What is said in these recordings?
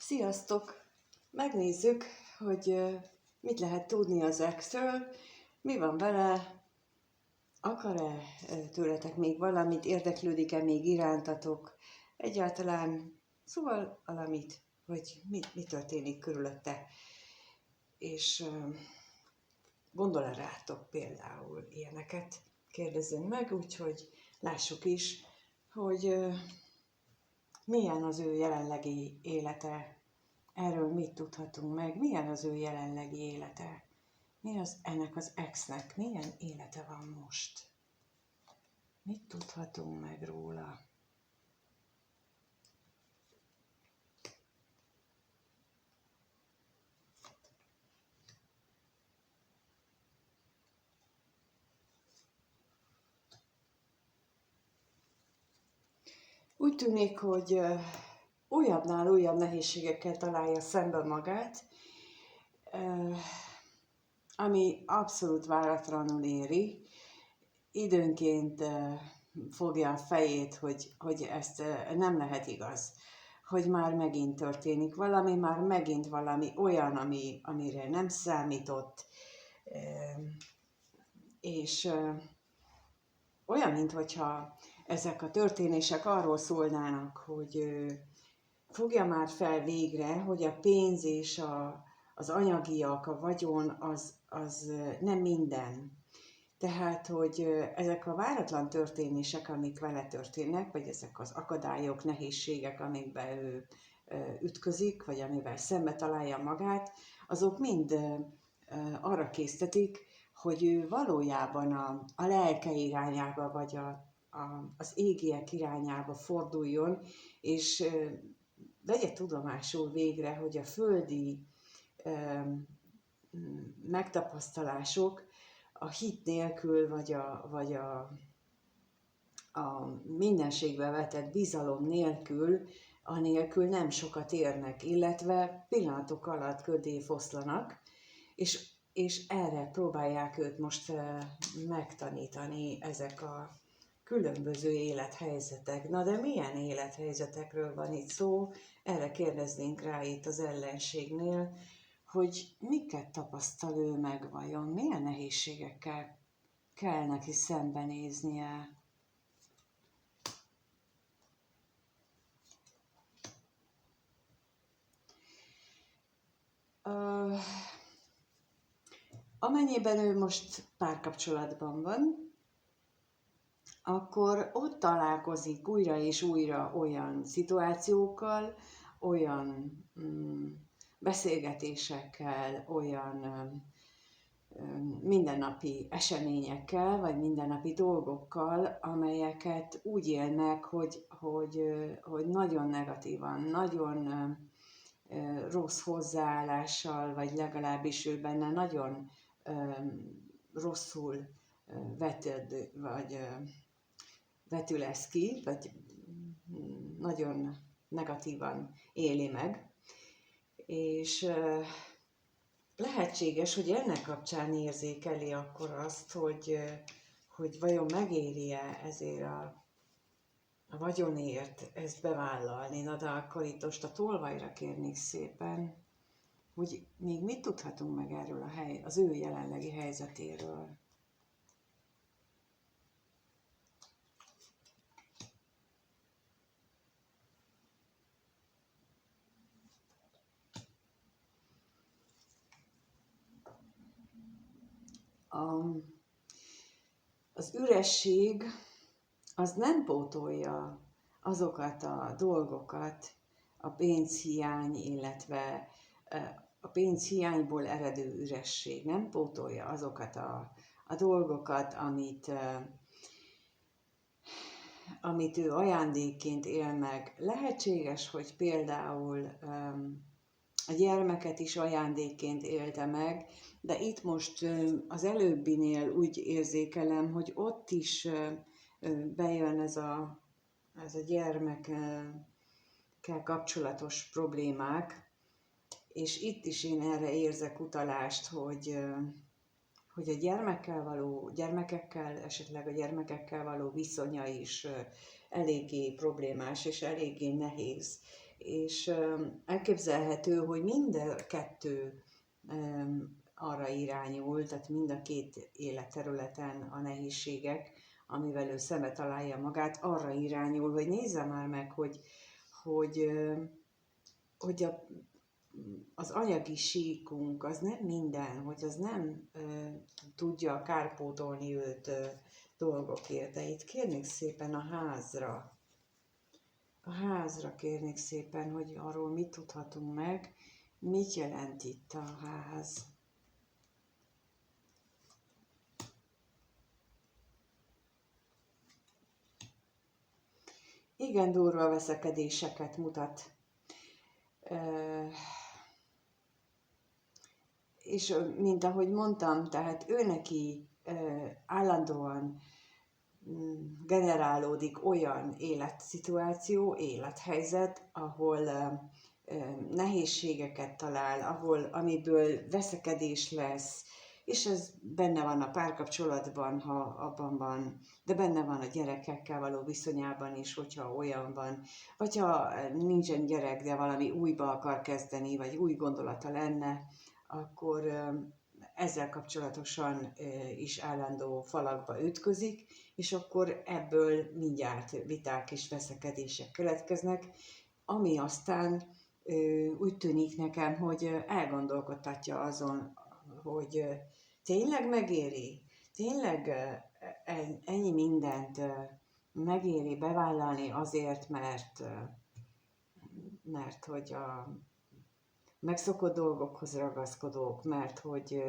Sziasztok! Megnézzük, hogy mit lehet tudni az exről, mi van vele, akar-e tőletek még valamit, érdeklődik-e még irántatok, egyáltalán, szóval valamit, hogy mi történik körülötte, és gondol-e rátok például ilyeneket, kérdezzünk meg, úgyhogy lássuk is, hogy milyen az ő jelenlegi élete. Erről mit tudhatunk meg? Milyen az ő jelenlegi élete? Mi az ennek az exnek? Milyen élete van most? Mit tudhatunk meg róla? Úgy tűnik, hogy újabbnál újabb nehézségekkel találja szembe magát, ami abszolút váratlanul éri. Időnként fogja a fejét, hogy ezt nem lehet igaz, hogy már megint történik valami, már megint valami olyan, amire nem számított, és olyan, mintha ezek a történések arról szólnának, hogy fogja már fel végre, hogy a pénz és az anyagiak, a vagyon az nem minden. Tehát, hogy ezek a váratlan történések, amik vele történnek, vagy ezek az akadályok, nehézségek, amikbe ő ütközik, vagy amivel szembe találja magát, azok mind arra késztetik, hogy ő valójában a lelke irányába, vagy az égiek irányába forduljon, és vegye tudomásul végre, hogy a földi megtapasztalások a hit nélkül, vagy a mindenségbe vetett bizalom nélkül, anélkül nem sokat érnek, illetve pillanatok alatt köddé foszlanak, és erre próbálják őt most megtanítani ezek a különböző élethelyzetek. Na de milyen élethelyzetekről van itt szó? Erre kérdeznénk rá itt az ellenségnél, hogy miket tapasztal ő meg vajon, milyen nehézségekkel kell neki szembenéznie. Amennyiben ő most párkapcsolatban van, akkor ott találkozik újra és újra olyan szituációkkal, olyan beszélgetésekkel, olyan mindennapi eseményekkel, vagy mindennapi dolgokkal, amelyeket úgy élnek, hogy nagyon negatívan, nagyon rossz hozzáállással, vagy legalábbis ő benne nagyon rosszul vetülesz ki, vagy nagyon negatívan éli meg. És lehetséges, hogy ennek kapcsán érzékeli akkor azt, hogy vajon megéri-e ezért a vagyonért ezt bevállalni. Na de akkor itt most a tolvajra kérnék szépen, hogy még mit tudhatunk meg erről az ő jelenlegi helyzetéről. Az üresség az nem pótolja azokat a dolgokat, a pénzhiány, illetve a pénzhiányból eredő üresség nem pótolja azokat a dolgokat, amit ő ajándékként él meg. Lehetséges, hogy például a gyermeket is ajándékként élte meg, de itt most az előbbinél úgy érzékelem, hogy ott is bejön ez a gyermekkel kapcsolatos problémák, és itt is én erre érzek utalást, hogy a esetleg a gyermekekkel való viszonya is eléggé problémás és eléggé nehéz. és elképzelhető, hogy mind a kettő arra irányul, tehát mind a két életterületen a nehézségek, amivel ő szembe találja magát, arra irányul, hogy nézze már meg, hogy, hogy az anyagi síkunk az nem minden, hogy az nem tudja kárpótolni őt dolgokért. De itt kérnék szépen a házra kérnék szépen, hogy arról mit tudhatunk meg, mit jelent itt a ház. Igen durva veszekedéseket mutat. És mint ahogy mondtam, tehát ő neki állandóan generálódik olyan életszituáció, élethelyzet, ahol nehézségeket talál, amiből veszekedés lesz, és ez benne van a párkapcsolatban, ha abban van, de benne van a gyerekekkel való viszonyában is, hogyha olyan van, vagy ha nincsen gyerek, de valami újba akar kezdeni, vagy új gondolata lenne, akkor ezzel kapcsolatosan is állandó falakba ütközik, és akkor ebből mindjárt viták és veszekedések keletkeznek, ami aztán úgy tűnik nekem, hogy elgondolkodtatja azon, hogy tényleg megéri, tényleg ennyi mindent megéri bevállalni azért, mert hogy a megszokott dolgokhoz ragaszkodok, mert hogy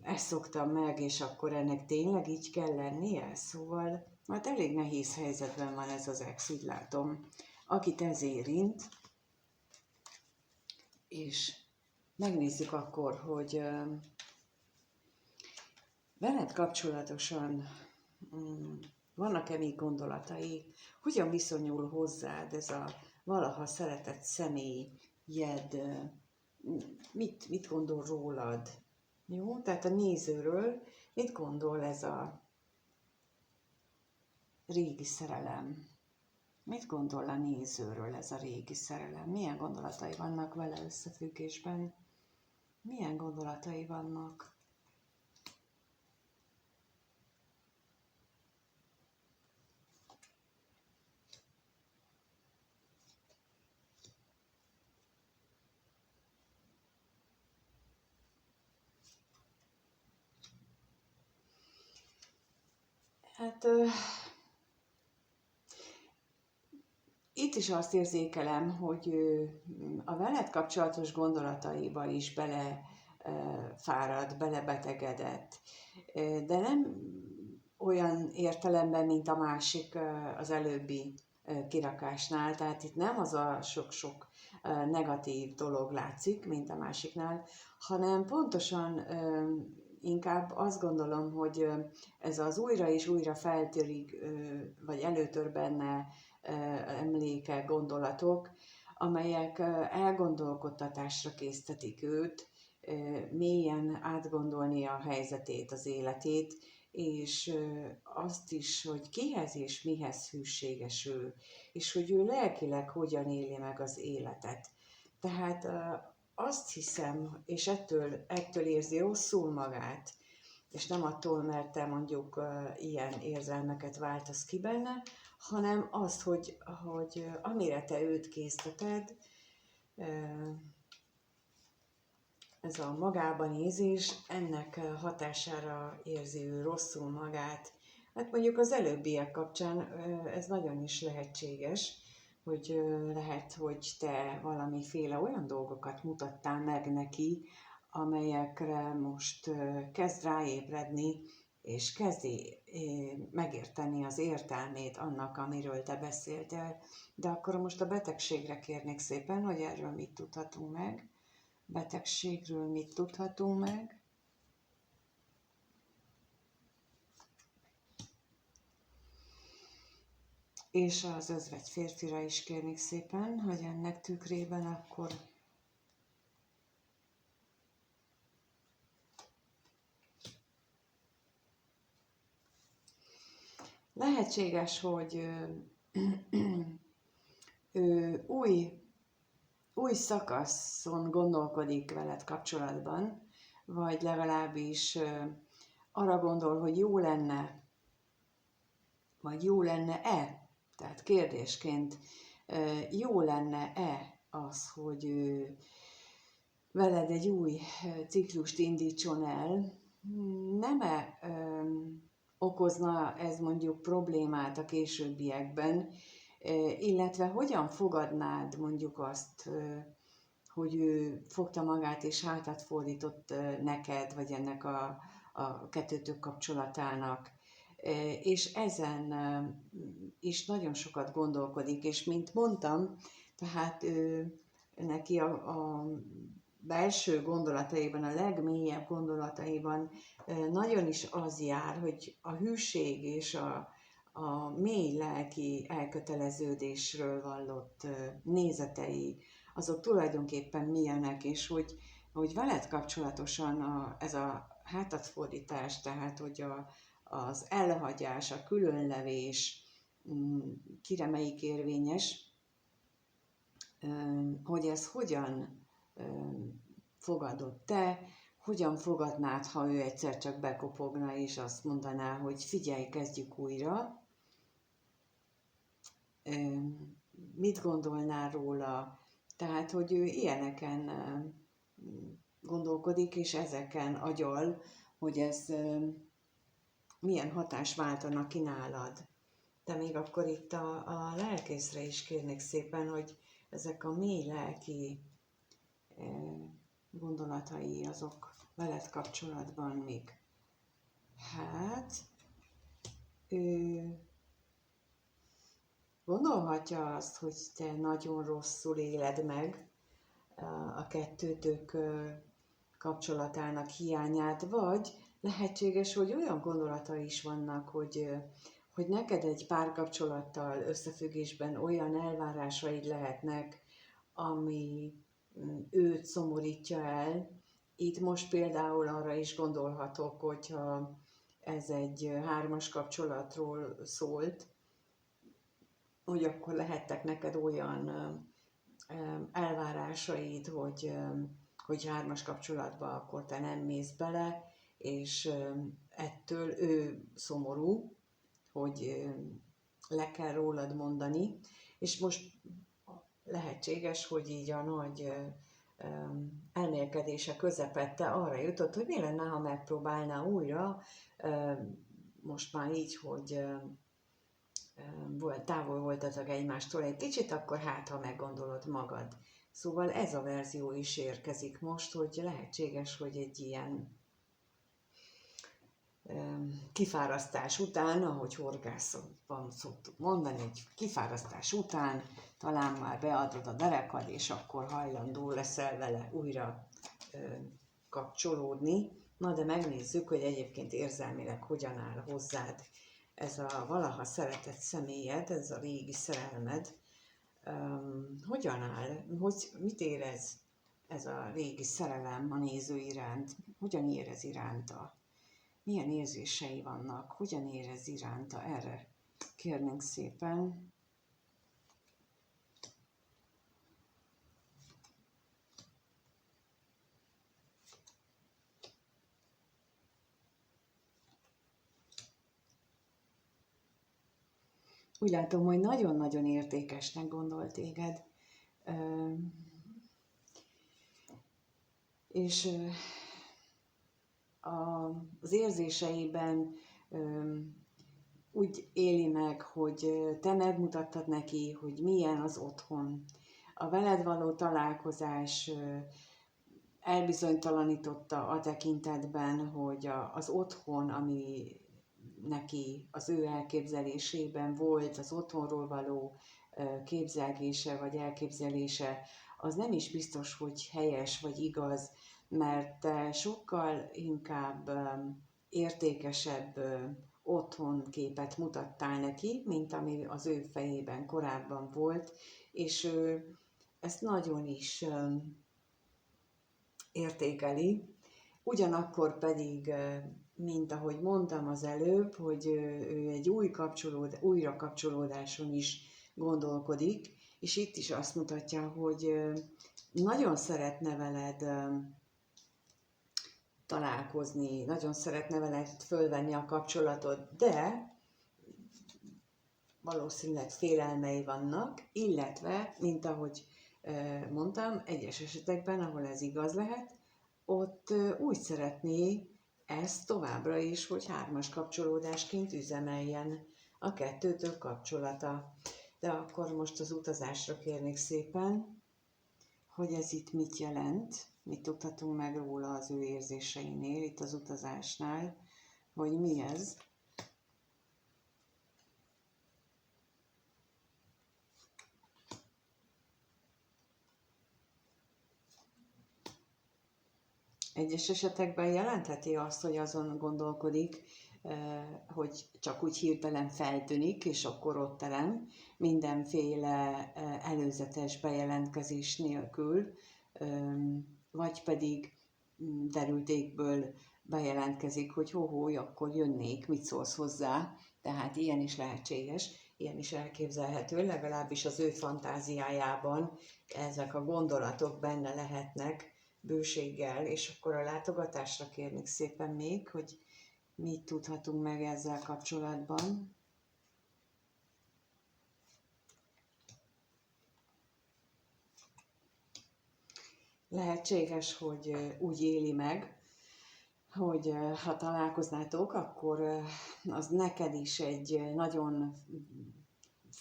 ezt szoktam meg, és akkor ennek tényleg így kell lennie? Szóval hát elég nehéz helyzetben van ez az ex, úgy látom, akit ez érint, és megnézzük akkor, hogy veled kapcsolatosan vannak-e még gondolatai, hogyan viszonyul hozzád ez a valaha szeretett személyed, mit gondol rólad? Jó, tehát a nézőről mit gondol ez a régi szerelem? Mit gondol a nézőről ez a régi szerelem? Milyen gondolatai vannak vele összefüggésben? Milyen gondolatai vannak? Hát itt is azt érzékelem, hogy a veled kapcsolatos gondolataiba is belefárad, belebetegedett, de nem olyan értelemben, mint a másik az előbbi kirakásnál, tehát itt nem az a sok-sok negatív dolog látszik, mint a másiknál, hanem pontosan inkább azt gondolom, hogy ez az újra és újra feltörik, vagy előtör benne emlékek, gondolatok, amelyek elgondolkodtatásra késztetik őt, mélyen átgondolni a helyzetét, az életét, és azt is, hogy kihez és mihez hűséges ő, és hogy ő lelkileg hogyan éli meg az életet. Tehát azt hiszem, és ettől érzi rosszul magát, és nem attól, mert te mondjuk ilyen érzelmeket váltasz ki benne, hanem azt, hogy amire te őt készteted, ez a magába nézés, ennek hatására érzi ő rosszul magát. Hát mondjuk az előbbiek kapcsán ez nagyon is lehetséges, hogy lehet, hogy te valamiféle olyan dolgokat mutattál meg neki, amelyekre most kezd ráébredni, és kezdi megérteni az értelmét annak, amiről te beszéltél. De akkor most a betegségre kérnék szépen, hogy erről mit tudhatunk meg. Betegségről mit tudhatunk meg? És az özvegy férfira is kérnék szépen, hogy ennek tükrében akkor lehetséges, hogy új szakaszon gondolkodik veled kapcsolatban, vagy legalábbis arra gondol, hogy jó lenne, vagy jó lenne-e, tehát kérdésként, jó lenne-e az, hogy veled egy új ciklust indítson el, nem-e okozna ez mondjuk problémát a későbbiekben, illetve hogyan fogadnád mondjuk azt, hogy ő fogta magát és hátat fordított neked, vagy ennek a kettőtök kapcsolatának, és ezen is nagyon sokat gondolkodik, és mint mondtam, tehát neki a belső gondolataiban, a legmélyebb gondolataiban nagyon is az jár, hogy a hűség és a mély lelki elköteleződésről vallott nézetei, azok tulajdonképpen milyenek, és hogy veled kapcsolatosan ez a hátatfordítás, tehát hogy az elhagyás, a különlevés, kire melyik érvényes, hogy ez hogyan fogadod te, hogyan fogadnád, ha ő egyszer csak bekopogna és azt mondaná, hogy figyelj, kezdjük újra. Mit gondolnál róla? Tehát, hogy ő ilyeneken gondolkodik, és ezeken agyal, hogy ez milyen hatás váltana ki nálad. De még akkor itt a lelkészre is kérnék szépen, hogy ezek a mély lelki gondolatai, azok veled kapcsolatban még. Hát, ő gondolhatja azt, hogy te nagyon rosszul éled meg a kettőtök kapcsolatának hiányát, vagy lehetséges, hogy olyan gondolatai is vannak, hogy neked egy párkapcsolattal összefüggésben olyan elvárásaid lehetnek, ami őt szomorítja el. Itt most például arra is gondolhatok, hogyha ez egy hármas kapcsolatról szólt, hogy akkor lehettek neked olyan elvárásaid, hogy hármas kapcsolatba akkor te nem mész bele, és ettől ő szomorú, hogy le kell rólad mondani, és most lehetséges, hogy így a nagy elmélkedése közepette arra jutott, hogy mi lenne, ha megpróbálná újra, most már így, hogy távol voltatok egymástól egy kicsit, akkor hát, ha meggondolod magad. Szóval ez a verzió is érkezik most, hogy lehetséges, hogy egy ilyen kifárasztás után, ahogy horgászatban szoktuk mondani, egy kifárasztás után talán már beadod a derekad, és akkor hajlandó leszel vele újra kapcsolódni. Na de megnézzük, hogy egyébként érzelmileg hogyan áll hozzád ez a valaha szeretett személyed, ez a régi szerelmed. Hogyan áll? Mit érez ez a régi szerelem a néző iránt? Hogyan érez iránta? Milyen érzései vannak? Hogyan érez iránta? Erre kérnénk szépen. Úgy látom, hogy nagyon-nagyon értékesnek gondol téged. És az érzéseiben úgy éli meg, hogy te megmutattad neki, hogy milyen az otthon. A veled való találkozás elbizonytalanította a tekintetben, hogy az otthon, ami neki az ő elképzelésében volt, az otthonról való képzelgése vagy elképzelése, az nem is biztos, hogy helyes vagy igaz, mert te sokkal inkább értékesebb otthonképet mutattál neki, mint ami az ő fejében korábban volt, és ő ezt nagyon is értékeli. Ugyanakkor pedig, mint ahogy mondtam az előbb, hogy ő egy újra kapcsolódáson is gondolkodik, és itt is azt mutatja, hogy nagyon szeretne veled találkozni, nagyon szeretne veled fölvenni a kapcsolatot, de valószínűleg félelmei vannak, illetve, mint ahogy mondtam, egyes esetekben, ahol ez igaz lehet, ott úgy szeretné ezt továbbra is, hogy 3-as kapcsolódásként üzemeljen a kettőtök kapcsolata. De akkor most az utazásra kérnék szépen, hogy ez itt mit jelent, mit tudhatunk meg róla az ő érzéseinél, itt az utazásnál, hogy mi ez. Egyes esetekben jelentheti azt, hogy azon gondolkodik, hogy csak úgy hirtelen feltűnik, és akkor ott terem, mindenféle előzetes bejelentkezés nélkül, vagy pedig derültékből bejelentkezik, hogy hó, akkor jönnék, mit szólsz hozzá. Tehát ilyen is lehetséges, ilyen is elképzelhető, legalábbis az ő fantáziájában ezek a gondolatok benne lehetnek bőséggel, és akkor a látogatásra kérnék szépen még, hogy mit tudhatunk meg ezzel kapcsolatban. Lehetséges, hogy úgy éli meg, hogy ha találkoznátok, akkor az neked is egy nagyon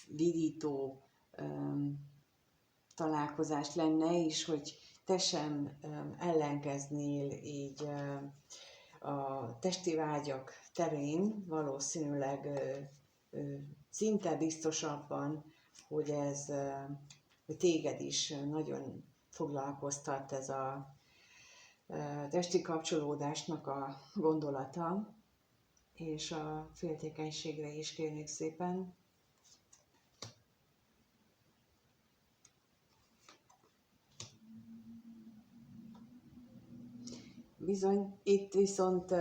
vidító találkozás lenne, és hogy te sem ellenkeznél így a testi vágyak terén, valószínűleg szinte biztosabban, hogy hogy téged is nagyon foglalkoztat ez a testi kapcsolódásnak a gondolata, és a féltékenységre is kérnék szépen. Bizony, itt viszont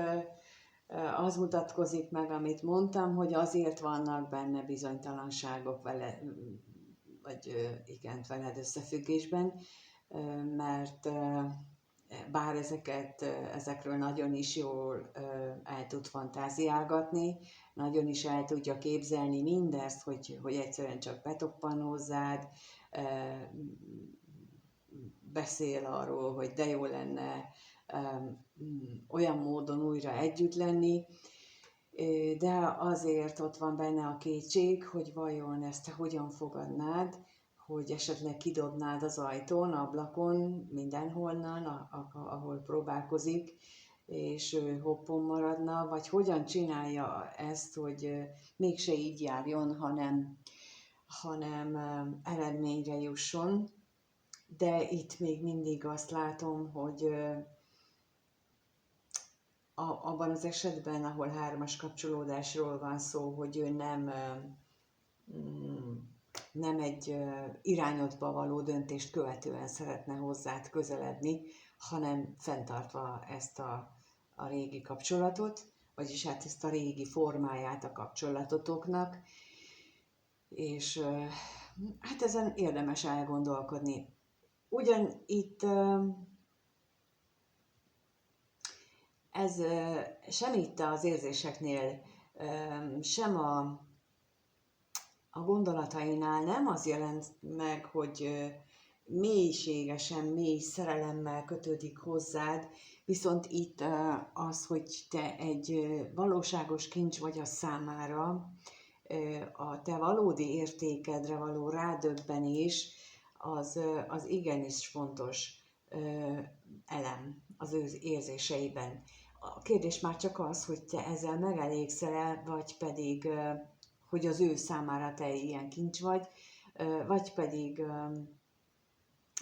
az mutatkozik meg, amit mondtam, hogy azért vannak benne bizonytalanságok vele, vagy igen, veled összefüggésben, mert bár ezekről nagyon is jól el tud fantáziálgatni, nagyon is el tudja képzelni mindezt, hogy egyszerűen csak betoppan hozzád, beszél arról, hogy de jó lenne olyan módon újra együtt lenni, de azért ott van benne a kétség, hogy vajon ezt te hogyan fogadnád, hogy esetleg kidobnád az ajtón, ablakon, mindenhonnan, ahol próbálkozik, és hoppon maradna, vagy hogyan csinálja ezt, hogy mégse így járjon, hanem eredményre jusson. De itt még mindig azt látom, hogy abban az esetben, ahol 3-as kapcsolódásról van szó, hogy ő nem egy irányodba való döntést követően szeretne hozzád közeledni, hanem fenntartva ezt a régi kapcsolatot, vagyis hát ezt a régi formáját a kapcsolatotoknak, és hát ezen érdemes elgondolkodni. Ugyan itt ez sem itt az érzéseknél, sem a gondolatainál nem az jelent meg, hogy mélységesen, mély szerelemmel kötődik hozzád, viszont itt az, hogy te egy valóságos kincs vagy a számára, a te valódi értékedre való rádöbbenés, az igenis fontos elem az ő érzéseiben. A kérdés már csak az, hogy te ezzel megelégszel-e, vagy pedig, hogy az ő számára te ilyen kincs vagy pedig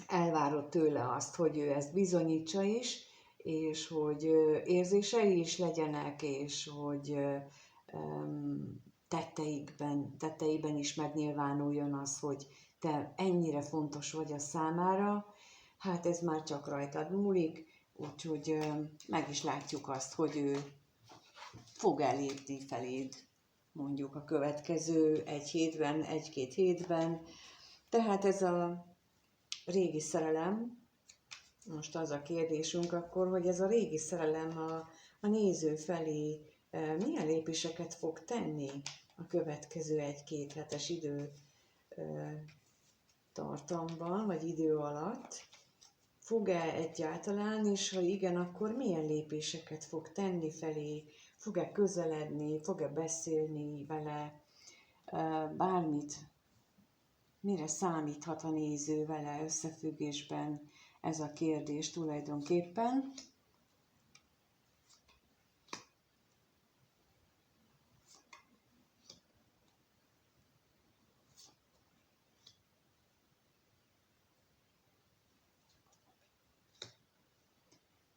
elvárod tőle azt, hogy ő ezt bizonyítsa is, és hogy érzései is legyenek, és hogy tetteiben is megnyilvánuljon az, hogy te ennyire fontos vagy a számára. Hát ez már csak rajtad múlik, úgyhogy meg is látjuk azt, hogy ő fog elérni feléd mondjuk a következő 1-2 hétben, Tehát ez a régi szerelem, most az a kérdésünk akkor, hogy ez a régi szerelem a néző felé milyen lépéseket fog tenni a következő 1-2 hetes idő tartamban, vagy idő alatt. Fog-e egyáltalán, és ha igen, akkor milyen lépéseket fog tenni felé, fog-e közeledni, fog-e beszélni vele, bármit, mire számíthat a néző vele összefüggésben, ez a kérdés tulajdonképpen.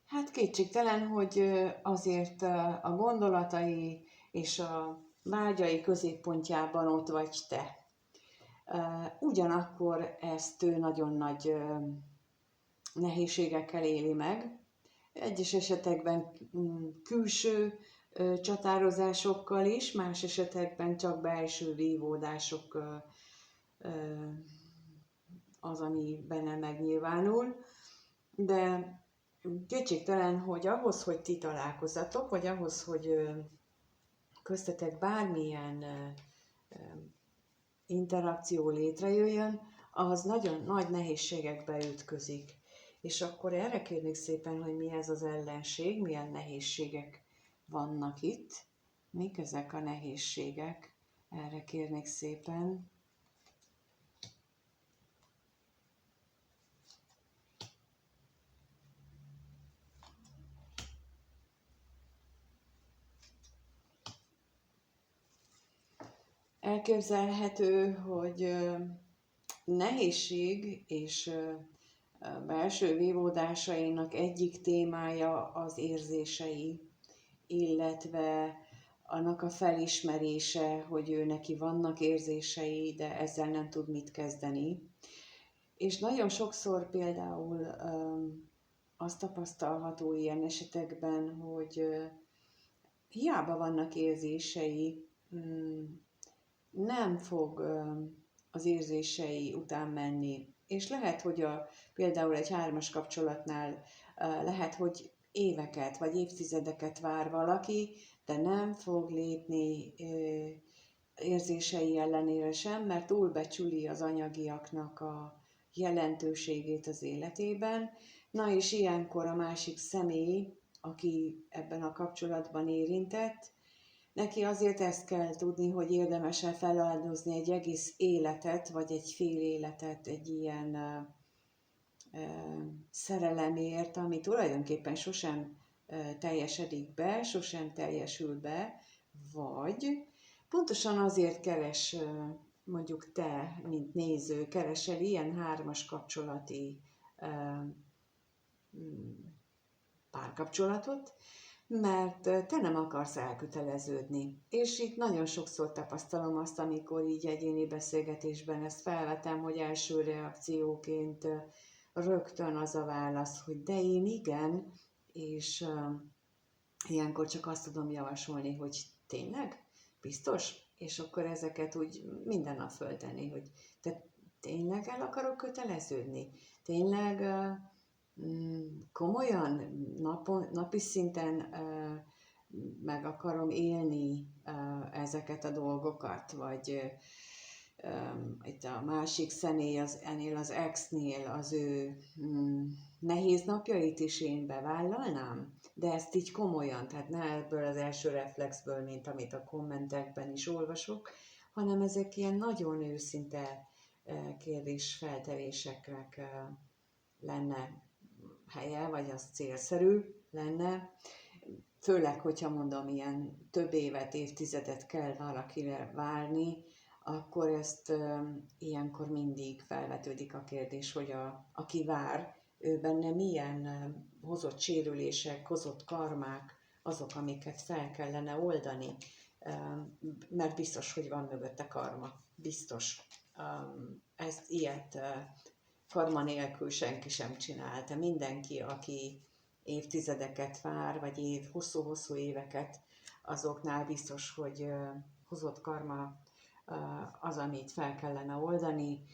Hát kétségtelen, hogy azért a gondolatai és a vágyai középpontjában ott vagy te. Ugyanakkor ezt ő nagyon nagy nehézségekkel éli meg. Egyes esetekben külső csatározásokkal is, más esetekben csak belső vívódások az, ami benne megnyilvánul. De kétségtelen, hogy ahhoz, hogy ti találkozzatok, vagy ahhoz, hogy köztetek bármilyen interakció létrejöjjön, ahhoz nagyon nagy nehézségekbe ütközik. És akkor erre kérnék szépen, hogy mi ez az ellenség, milyen nehézségek vannak itt, mik ezek a nehézségek, erre kérnék szépen. Elképzelhető, hogy nehézség és belső vívódásainak egyik témája az érzései, illetve annak a felismerése, hogy ő neki vannak érzései, de ezzel nem tud mit kezdeni. És nagyon sokszor például azt tapasztalható ilyen esetekben, hogy hiába vannak érzései, nem fog az érzései után menni. És lehet, hogy például egy 3-as kapcsolatnál lehet, hogy éveket vagy évtizedeket vár valaki, de nem fog lépni érzései ellenére sem, mert túlbecsüli az anyagiaknak a jelentőségét az életében. Na és ilyenkor a másik személy, aki ebben a kapcsolatban érintett, neki azért ezt kell tudni, hogy érdemes-e feláldozni egy egész életet, vagy egy fél életet egy ilyen szerelemért, ami tulajdonképpen sosem teljesedik be, sosem teljesül be, vagy pontosan azért keres, mondjuk te, mint néző, keresel ilyen 3-as kapcsolati párkapcsolatot, mert te nem akarsz elköteleződni. És itt nagyon sokszor tapasztalom azt, amikor így egyéni beszélgetésben ezt felvetem, hogy első reakcióként rögtön az a válasz, hogy de én igen, és ilyenkor csak azt tudom javasolni, hogy tényleg? Biztos? És akkor ezeket úgy minden nap föltenni, hogy te tényleg el akarok köteleződni? Tényleg komolyan napi szinten meg akarom élni ezeket a dolgokat, vagy itt a másik személy ennél az ex-nél az ő nehéz napjait is én bevállalnám, de ezt így komolyan, tehát ne ebből az első reflexből, mint amit a kommentekben is olvasok, hanem ezek ilyen nagyon őszinte kérdésfeltevéseknek lenne helye, vagy az célszerű lenne, főleg, hogyha mondom, ilyen több évet, évtizedet kell valakire várni, akkor ezt ilyenkor mindig felvetődik a kérdés, hogy aki vár, ő benne milyen hozott sérülések, hozott karmák, azok, amiket fel kellene oldani, mert biztos, hogy van mögötte karma. Biztos. Ezt ilyet karma nélkül senki sem csinálta. Mindenki, aki évtizedeket vár, vagy hosszú-hosszú éveket, azoknál biztos, hogy hozott karma az, amit fel kellene oldani.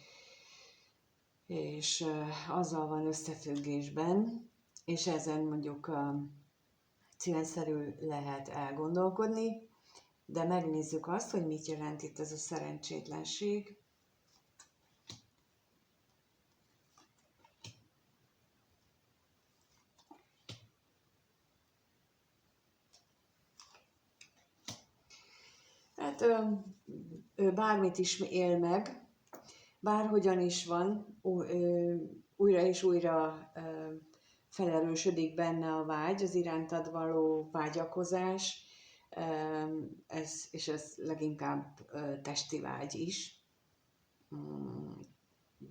és azzal van összefüggésben, és ezen mondjuk célszerű lehet elgondolkodni, de megnézzük azt, hogy mit jelent itt ez a szerencsétlenség. Hát bármit is él meg, bárhogyan is van, újra és újra felerősödik benne a vágy, az irántad való vágyakozás, és ez leginkább testi vágy is,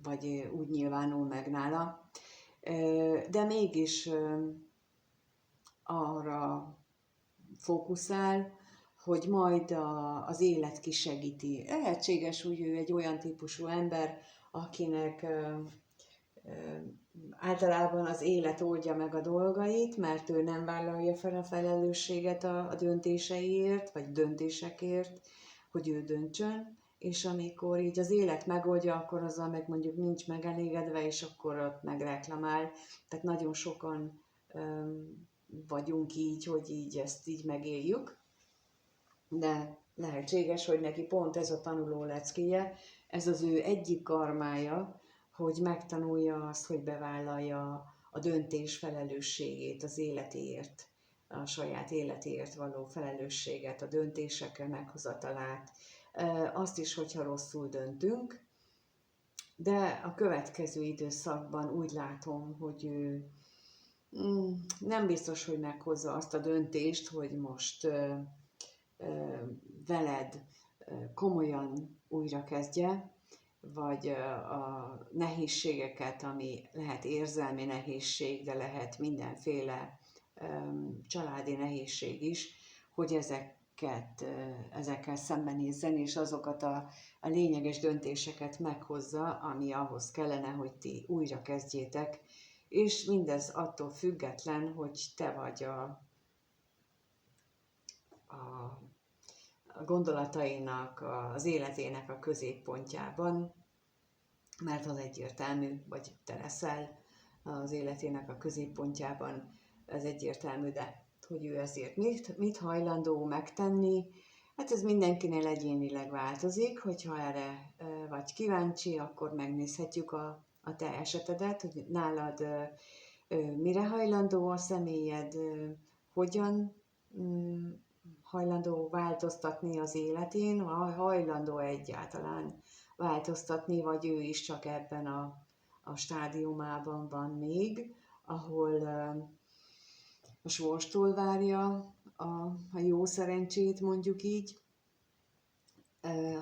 vagy úgy nyilvánul meg nála. De mégis arra fókuszál, hogy majd az élet kisegíti. Lehetséges, hogy ő egy olyan típusú ember, akinek általában az élet oldja meg a dolgait, mert ő nem vállalja fel a felelősséget a döntéseiért, vagy döntésekért, hogy ő döntsön, és amikor így az élet megoldja, akkor azzal meg mondjuk nincs megelégedve, és akkor ott megreklamál. Tehát nagyon sokan vagyunk így, hogy így ezt így megéljük, de lehetséges, hogy neki pont ez a tanuló leckéje, ez az ő egyik karmája, hogy megtanulja azt, hogy bevállalja a döntés felelősségét az életéért, a saját életéért való felelősséget, a döntésekre meghozatalát, azt is, hogyha rosszul döntünk, de a következő időszakban úgy látom, hogy ő nem biztos, hogy meghozza azt a döntést, hogy most veled komolyan újrakezdje, vagy a nehézségeket, ami lehet érzelmi nehézség, de lehet mindenféle családi nehézség is, hogy ezekkel szembenézzen, és azokat a lényeges döntéseket meghozza, ami ahhoz kellene, hogy ti újra kezdjétek, és mindez attól független, hogy te vagy a gondolatainak, az életének a középpontjában, mert az egyértelmű, vagy te leszel az életének a középpontjában, ez egyértelmű, de hogy ő ezért mit hajlandó megtenni, hát ez mindenkinél egyénileg változik, hogyha erre vagy kíváncsi, akkor megnézhetjük a te esetedet, hogy nálad mire hajlandó a személyed, hogyan hajlandó változtatni az életén, hajlandó egyáltalán változtatni, vagy ő is csak ebben a stádiumában van még, ahol a sorstól várja a jó szerencsét, mondjuk így.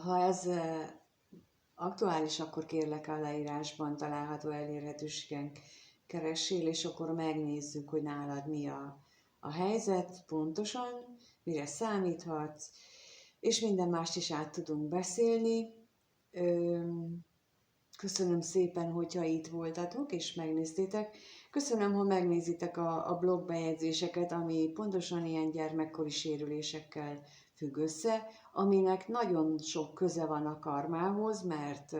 Ha ez aktuális, akkor kérlek a leírásban található elérhetőségen keressél, és akkor megnézzük, hogy nálad mi a helyzet pontosan, mire számíthatsz, és minden mást is át tudunk beszélni. Köszönöm szépen, hogyha itt voltatok, és megnéztétek. Köszönöm, ha megnézitek a blogbejegyzéseket, ami pontosan ilyen gyermekkori sérülésekkel függ össze, aminek nagyon sok köze van a karmához, mert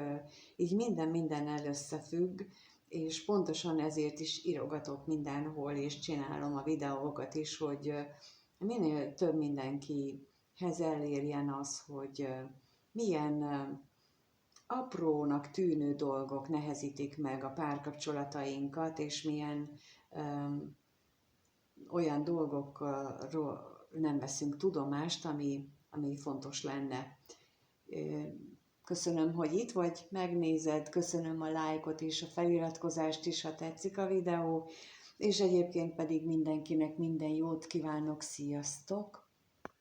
így mindennel összefügg, és pontosan ezért is írogatok mindenhol, és csinálom a videókat is, hogy minél több mindenkihez elérjen az, hogy milyen aprónak tűnő dolgok nehezítik meg a párkapcsolatainkat, és milyen olyan dolgokról nem veszünk tudomást, ami fontos lenne. Köszönöm, hogy itt vagy, megnézed, köszönöm a lájkot és a feliratkozást is, ha tetszik a videó, és egyébként pedig mindenkinek minden jót kívánok, sziasztok!